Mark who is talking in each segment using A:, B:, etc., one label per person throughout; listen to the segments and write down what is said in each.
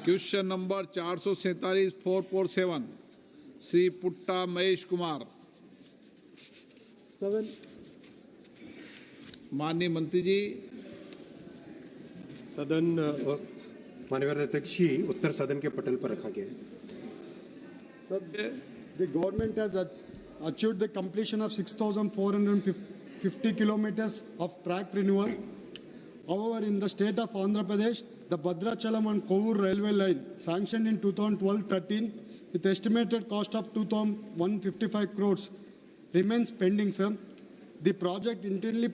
A: Question number 447 447 Shri पुट्टा Mahesh Kumar. माननीय मंत्री जी।
B: सदन माननीय अध्यक्ष जी, उत्तर सदन के पटल पर रखा गया है।
C: Sir, the government has achieved the completion of 6,450 kilometers of track renewal. However, in the state of Andhra Pradesh, the Bhadrachalam and Kovur railway line, sanctioned in 2012-13 with estimated cost of 2,155 crores, remains pending, sir. The project internally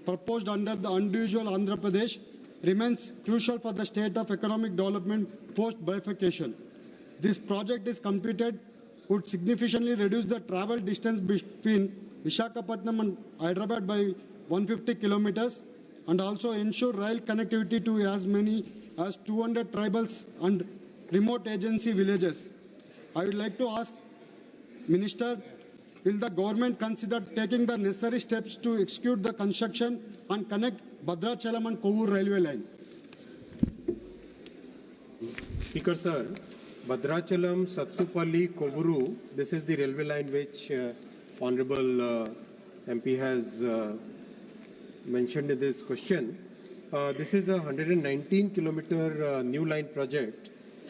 C: proposed under the unusual Andhra Pradesh remains crucial for the state of economic development post-bifurcation. This project is completed would significantly reduce the travel distance between Visakhapatnam and Hyderabad by 150 kilometers and also ensure rail connectivity to as many as 200 tribals and remote agency villages. I would like to ask Minister, will the government consider taking the necessary steps to execute the construction and connect Bhadrachalam and Kovur railway line?
B: Speaker sir, Bhadrachalam, Sattupalli, Kovuru, this is the railway line which Honorable MP has mentioned in this question. This is a 119 kilometer new line project.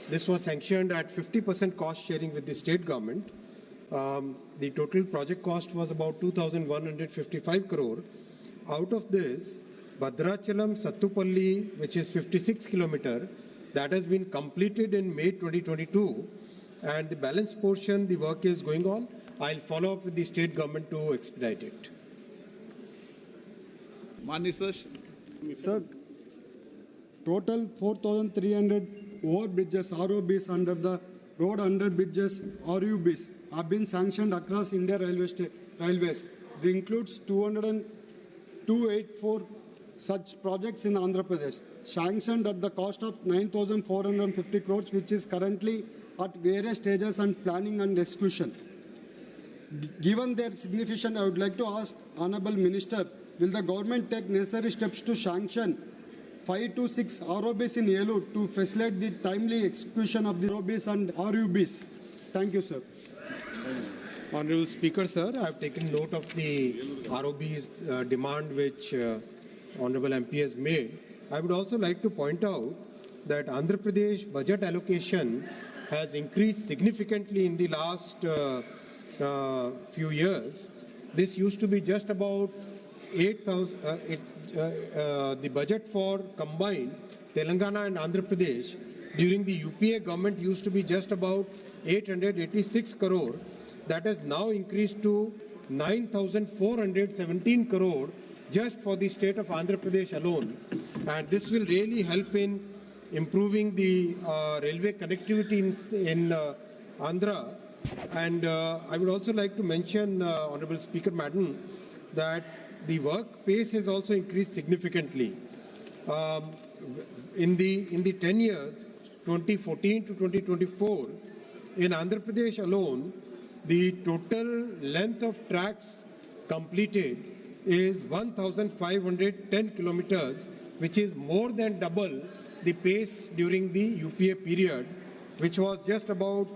B: This was sanctioned at 50% cost sharing with the state government. The total project cost was about 2,155 crore. Out of this, Bhadrachalam, Sattupalli, which is 56 kilometer, that has been completed in May 2022, and the balance portion, the work is going on. I'll follow up with the state government to expedite it.
C: Sir, total 4,300 overbridges, ROBs under the road under bridges, RUBs, have been sanctioned across India railways. This includes 284 such projects in Andhra Pradesh, sanctioned at the cost of 9,450 crores, which is currently at various stages and planning and execution. Given their significance, I would like to ask Honorable Minister, will the government take necessary steps to sanction 5 to 6 ROBs in Yellow to facilitate the timely execution of the ROBs and RUBs? Thank you, sir.
B: Honorable Speaker, sir, I have taken note of the ROB's demand which Honorable MP has made. I would also like to point out that Andhra Pradesh budget allocation has increased significantly in the last few years. This used to be just about 8,000. The budget for combined Telangana and Andhra Pradesh during the UPA government used to be just about 886 crore. That has now increased to 9,417 crore just for the state of Andhra Pradesh alone. And this will really help in improving the railway connectivity in Andhra. And I would also like to mention, Honorable Speaker Madam, that the work pace has also increased significantly. In the 10 years, 2014 to 2024, in Andhra Pradesh alone, the total length of tracks completed is 1,510 kilometers, which is more than double the pace during the UPA period, which was just about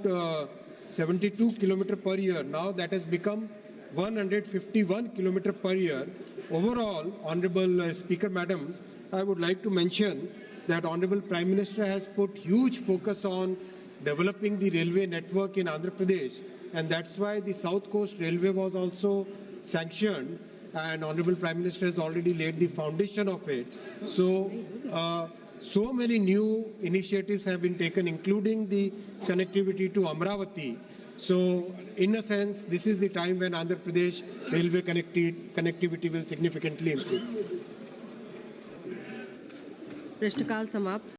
B: 72 kilometers per year. Now that has become 151 kilometers per year. Overall, Honorable Speaker Madam, I would like to mention that Honorable Prime Minister has put huge focus on developing the railway network in Andhra Pradesh, and that's why the South Coast Railway was also sanctioned, and Honorable Prime Minister has already laid the foundation of it. So many new initiatives have been taken, including the connectivity to Amravati. So, in a sense, this is the time when Andhra Pradesh railway connectivity will significantly improve.
D: प्रश्नकाल समाप्त।